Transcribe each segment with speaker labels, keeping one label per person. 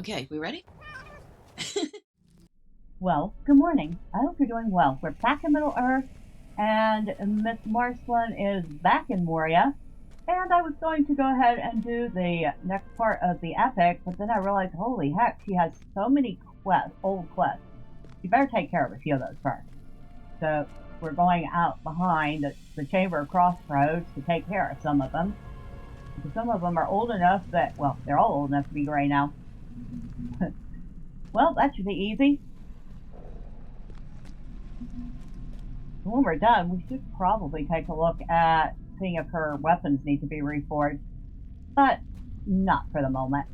Speaker 1: Okay, we ready?
Speaker 2: Well, good morning. I hope you're doing well. We're back in Middle Earth, and Miss Marcellene is back in Moria. And I was going to go ahead and do the next part of the epic, but then I realized, holy heck, she has so many quests, old quests. You better take care of a few of those first. So we're going out behind the Chamber of Crossroads to take care of some of them. Because some of them are old enough that, well, they're all old enough to be gray now. Well, that should be easy. When we're done, we should probably take a look at seeing if her weapons need to be reforged, but not for the moment.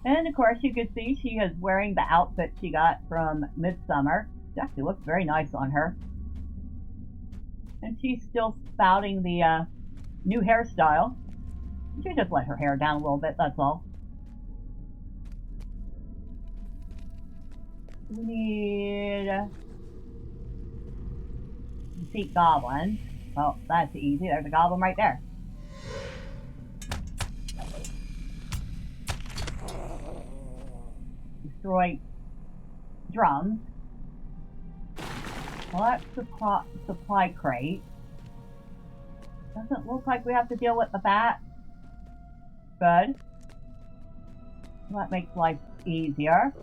Speaker 2: And of course, you can see she is wearing the outfit she got from Midsummer. It actually looks very nice on her. And she's still spouting the new hairstyle. She just let her hair down a little bit, that's all. We need defeat goblins. Well, that's easy. There's a goblin right there. Destroy drums. Well, that's supply crate. Doesn't look like we have to deal with the bat. Good. That makes life easier.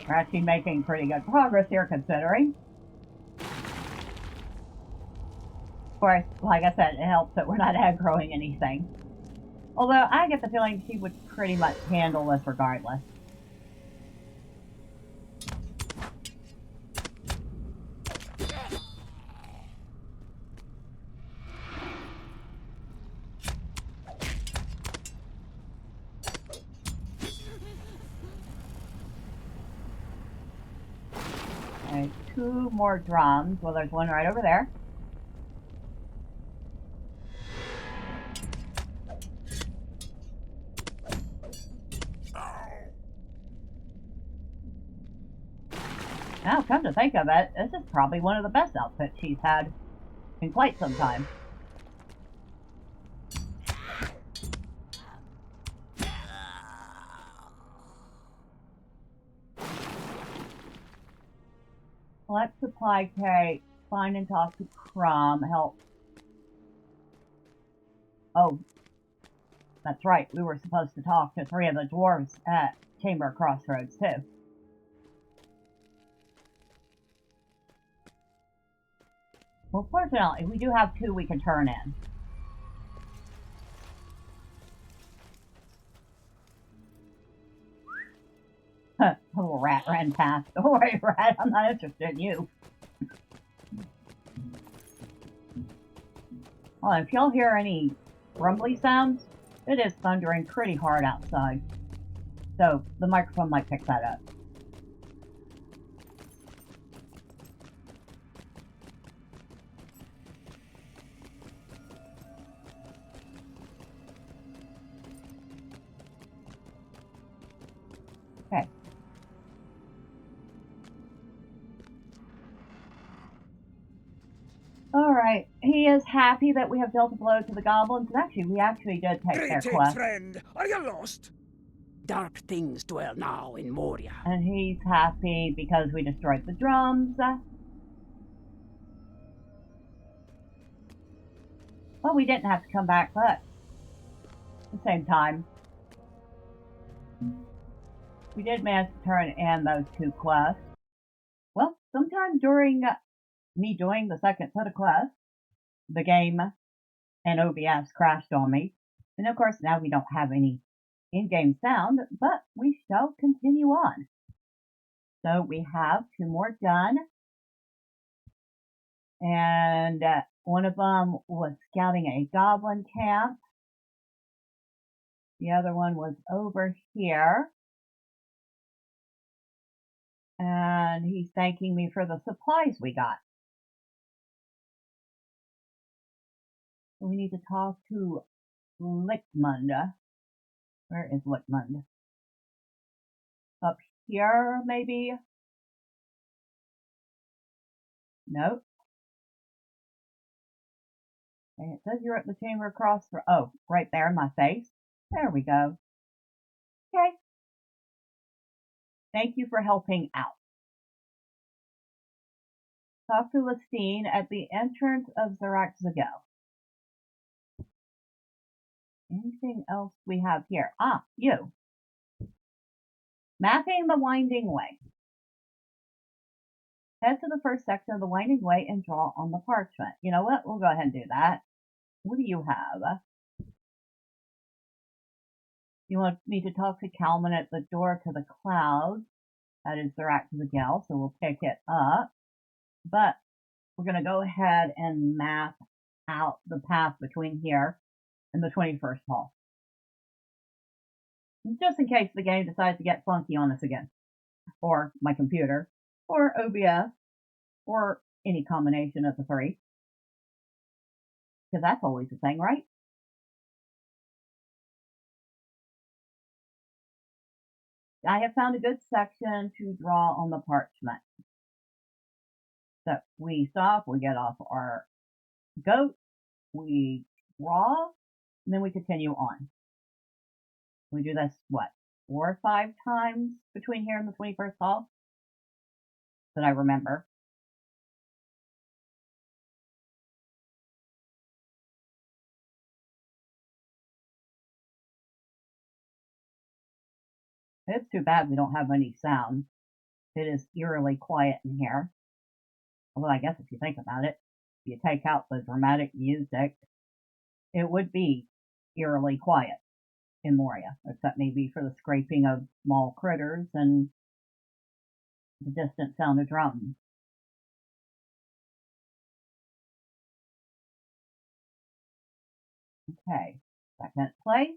Speaker 2: We're actually making pretty good progress here, considering. Of course, like I said, it helps that we're not aggroing anything. Although, I get the feeling she would pretty much handle this regardless. Okay, 2 more drums. Well, there's one right over there. Now, come to think of it, this is probably one of the best outfits she's had in quite some time. Select supply crate, find and talk to Crumb, help. Oh, that's right, we were supposed to talk to 3 of the dwarves at Chamber of Crossroads, too. Well, fortunately, we do have 2 we can turn in. A little rat ran past. Don't worry, rat, I'm not interested in you. Well, if y'all hear any rumbly sounds, it is thundering pretty hard outside. So the microphone might pick that up. Okay. Alright, he is happy that we have dealt a blow to the goblins, and actually, we actually did take their
Speaker 3: Greetings,
Speaker 2: quest.
Speaker 3: friend. Are you lost? Dark things dwell now in Moria.
Speaker 2: And he's happy because we destroyed the drums. Well, we didn't have to come back, but at the same time, we did manage to turn in those 2 quests. Well, sometime during me doing the second set of quests, the game and OBS crashed on me. And of course, now we don't have any in-game sound, but we shall continue on. So we have 2 more done. And one of them was scouting a goblin camp. The other one was over here. And he's thanking me for the supplies we got. We need to talk to Lichtmund. Where is Lichtmund? Up here, maybe? Nope. And it says you're at the Chamber of Crossroads. Oh, right there in my face. There we go. Okay. Thank you for helping out. Talk to Lestine at the entrance of Zirakzigil. Anything else we have here? Ah, you. Mapping the Winding Way. Head to the first section of the Winding Way and draw on the parchment. You know what? We'll go ahead and do that. What do you have? You want me to talk to Kalman at the door to the clouds. That is Zirakzigil, so we'll pick it up. But we're going to go ahead and map out the path between here and the 21st hall. Just in case the game decides to get funky on us again. Or my computer. Or OBS. Or any combination of the 3. Because that's always a thing, right? I have found a good section to draw on the parchment. So we stop, we get off our goat, we draw, and then we continue on. We do this, what, 4 or 5 times between here and the 21st hall? That I remember. It's too bad we don't have any sound. It is eerily quiet in here. Although I guess if you think about it, if you take out the dramatic music, it would be eerily quiet in Moria, except maybe for the scraping of small critters and the distant sound of drums. Okay, second place.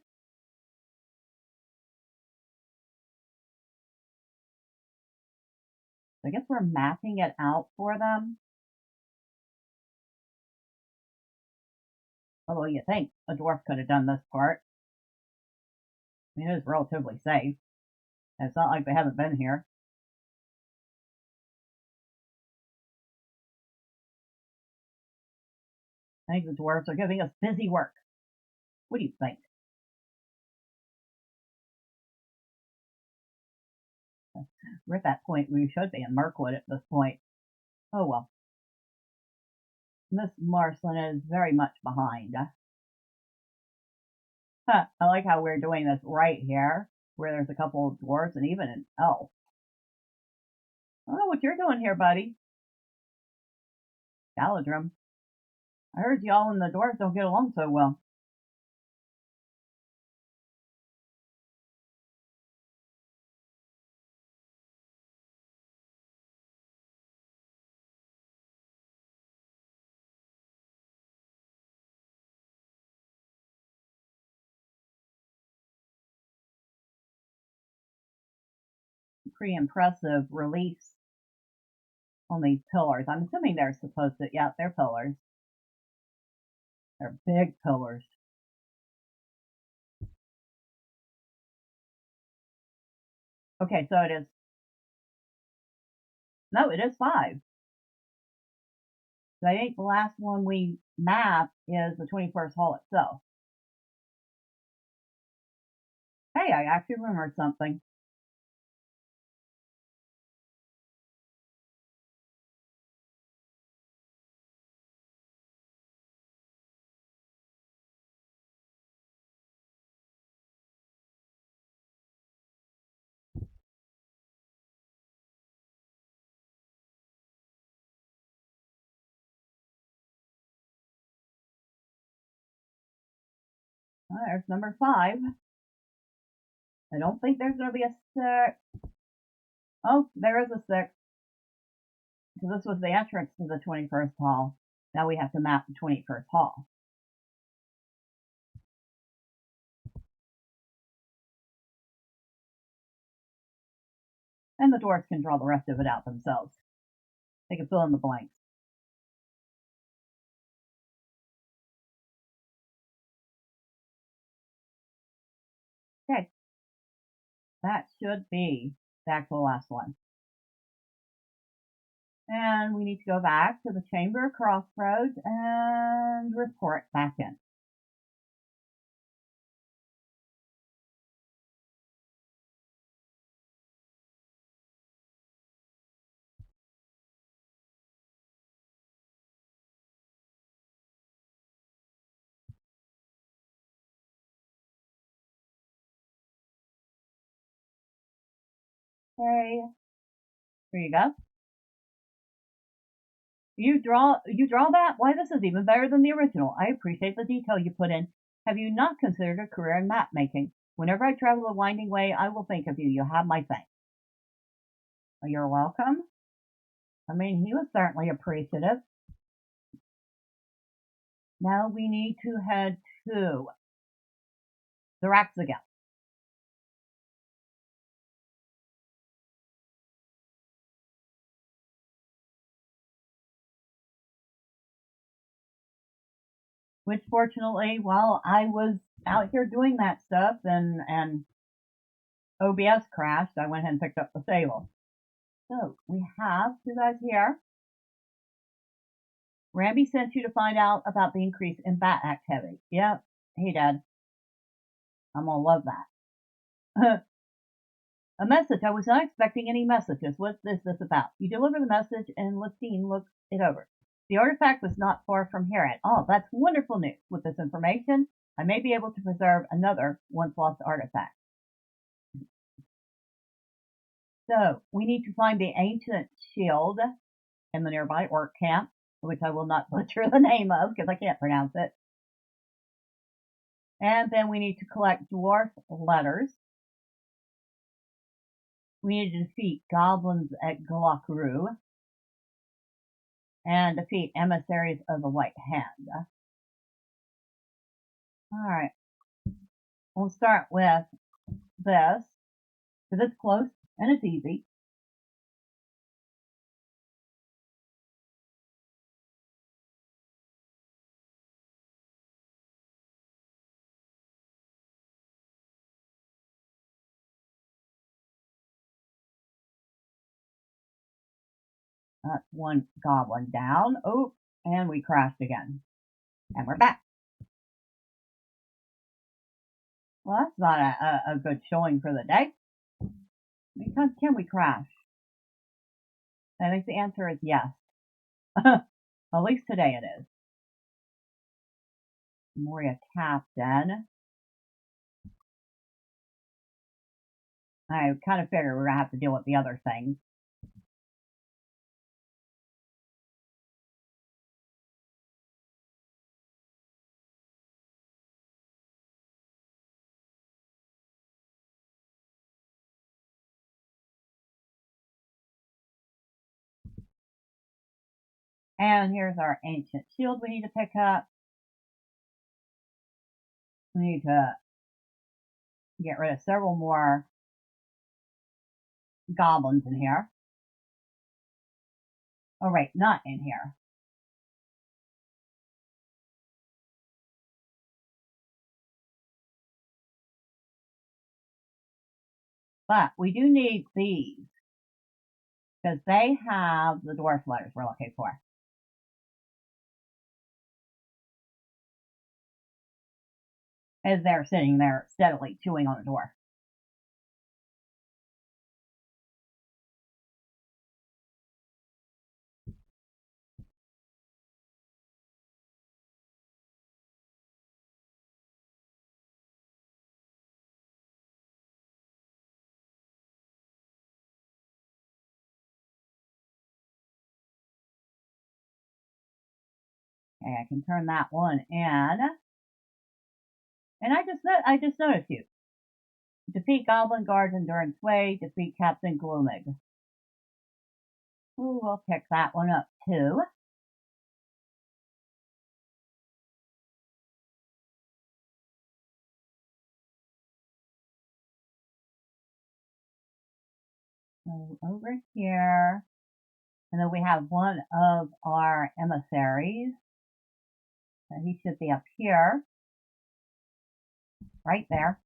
Speaker 2: I guess we're mapping it out for them. Although you think a dwarf could have done this part. I mean, it is relatively safe. It's not like they haven't been here. I think the dwarves are giving us busy work. What do you think? We're at that point we should be in Mirkwood at this point. Oh well. Miss Marcellene is very much behind. Huh, I like how we're doing this right here, where there's a couple of dwarves and even an elf. I don't know what you're doing here, buddy. Khazad-dum. I heard y'all and the dwarves don't get along so well. Pretty impressive reliefs on these pillars. I'm assuming they're supposed to, yeah, they're pillars. They're big pillars. Okay, so it is, no, it is 5. So I think the last one we mapped is the 21st hall itself. Hey, I actually remembered something. There's number 5. I don't think there's going to be a 6. Oh, there is a 6. So this was the entrance to the 21st hall. Now we have to map the 21st hall. And the dwarves can draw the rest of it out themselves. They can fill in the blanks. Okay. That should be the actual last one. And we need to go back to the Chamber of Crossroads and report back in. Okay. Here you go. You draw that? Why, this is even better than the original. I appreciate the detail you put in. Have you not considered a career in map making? Whenever I travel the winding way, I will think of you. You have my thanks. Well, you're welcome. I mean, he was certainly appreciative. Now we need to head to Zirakzigil. Which fortunately, while I was out here doing that stuff and OBS crashed, I went ahead and picked up the sable. So we have 2 guys here. Ramby sent you to find out about the increase in bat activity. Yep, he did. I'm gonna love that. A message. I was not expecting any messages. What's this about? You deliver the message and Listine looks it over. The artifact was not far from here at all. That's wonderful news. With this information, I may be able to preserve another once lost artifact. So, we need to find the ancient shield in the nearby orc camp, which I will not butcher the name of because I can't pronounce it. And then we need to collect dwarf letters. We need to defeat goblins at Glokru and defeat emissaries of the White Hand. Alright, we'll start with this, because it's close and it's easy. That's one goblin down. Oh, and we crashed again. And we're back. Well, that's not a good showing for the day. Because can we crash? I think the answer is yes. At least today it is. Moria Captain. I kind of figured we're going to have to deal with the other things. And here's our ancient shield we need to pick up. We need to get rid of several more goblins in here. Oh, right, not in here. But we do need these, because they have the dwarf letters we're looking for. As they're sitting there steadily chewing on the dwarf. Okay, I can turn that one in. And I just noticed you. Defeat Goblin Guards Endurance Way, defeat Captain Gloomig. Ooh, we'll pick that one up too. So over here, and then we have one of our emissaries. So he should be up here, right there.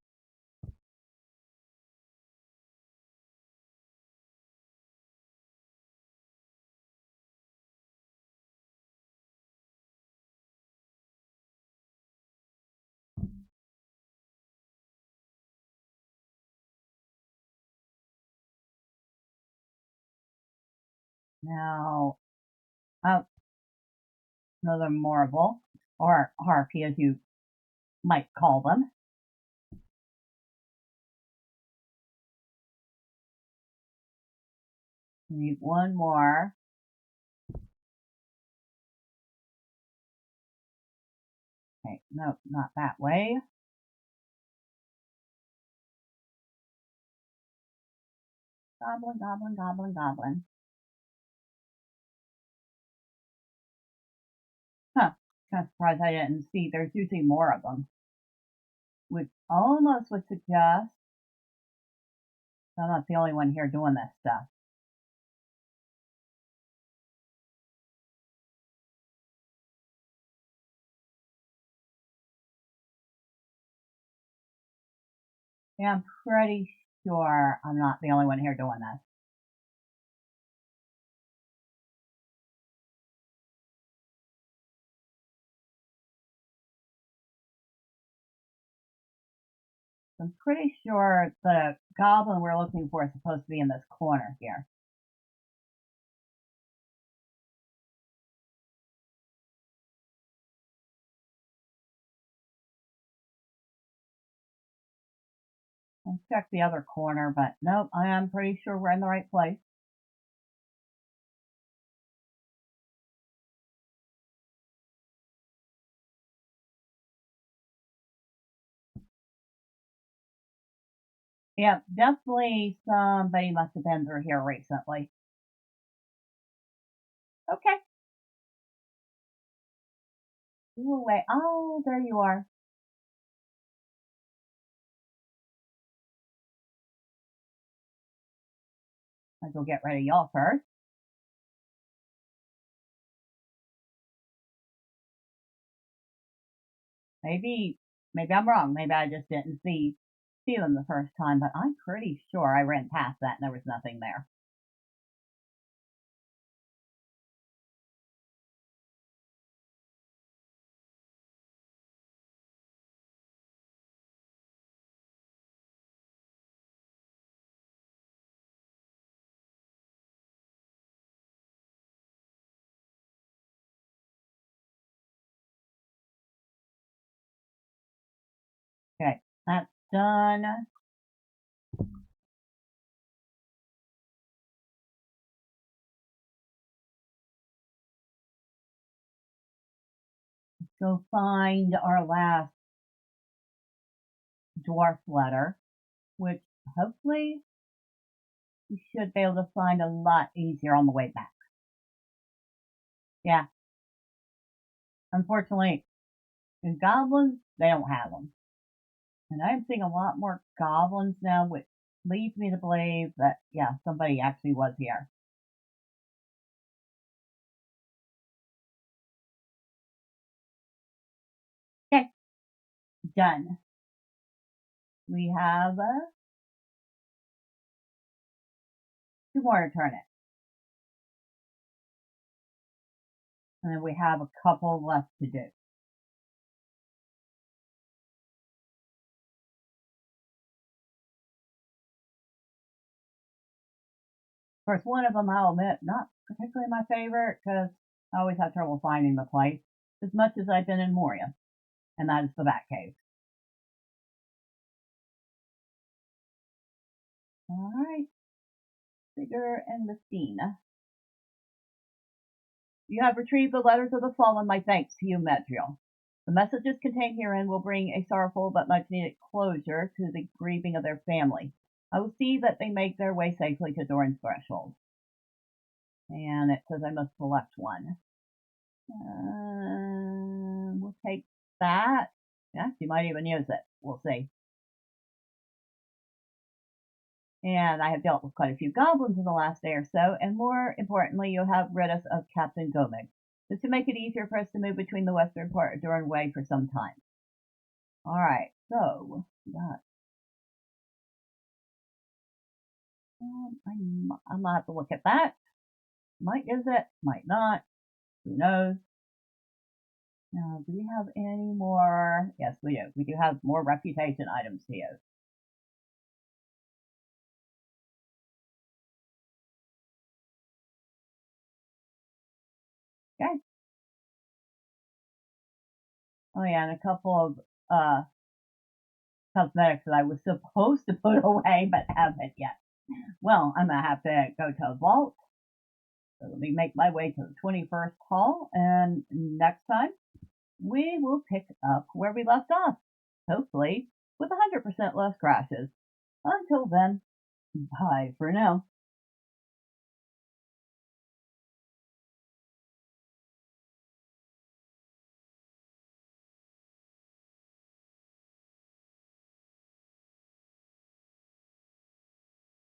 Speaker 2: Now, another marvel, or harpy as you might call them. We need one more. Okay, no, not that way. Goblin, goblin, goblin, goblin. Huh, kind of surprised I didn't see. There's usually more of them. Which almost would suggest I'm not the only one here doing this stuff. Yeah, I'm pretty sure I'm not the only one here doing this. I'm pretty sure the goblin we're looking for is supposed to be in this corner here. I'll check the other corner, but nope, I am pretty sure we're in the right place. Yeah, definitely somebody must have been through here recently. Okay. You away. Oh, there you are. I'll go get rid of y'all first. Maybe I'm wrong. Maybe I just didn't see them the first time, but I'm pretty sure I ran past that and there was nothing there. Okay, that's done. Let's go find our last dwarf letter, which hopefully we should be able to find a lot easier on the way back. Yeah. Unfortunately, in goblins, they don't have them. And I'm seeing a lot more goblins now, which leads me to believe that, yeah, somebody actually was here. Okay, done. We have two more to turn it. And then we have a couple left to do. Of course, one of them, I'll admit, not particularly my favorite because I always have trouble finding the place as much as I've been in Moria, and that is the Batcave. All right, Sigurd and Messina. You have retrieved the letters of the fallen. My thanks to you, Medriel. The messages contained herein will bring a sorrowful but much needed closure to the grieving of their family. I will see that they make their way safely to Doran's threshold. And it says I must select one. We'll take that. Yeah, she might even use it. We'll see. And I have dealt with quite a few goblins in the last day or so, and more importantly, you have rid us of Captain Gomig. This should make it easier for us to move between the western part of Durin Way for some time. Alright, so, that. I might have to look at that. Might use it, might not. Who knows? Now, do we have any more? Yes, we do. We do have more reputation items to use. Okay. Oh yeah, and a couple of cosmetics that I was supposed to put away but haven't yet. Well, I'm gonna have to go to a vault. So let me make my way to the 21st hall, and next time we will pick up where we left off. Hopefully with 100% less crashes. Until then, bye for now.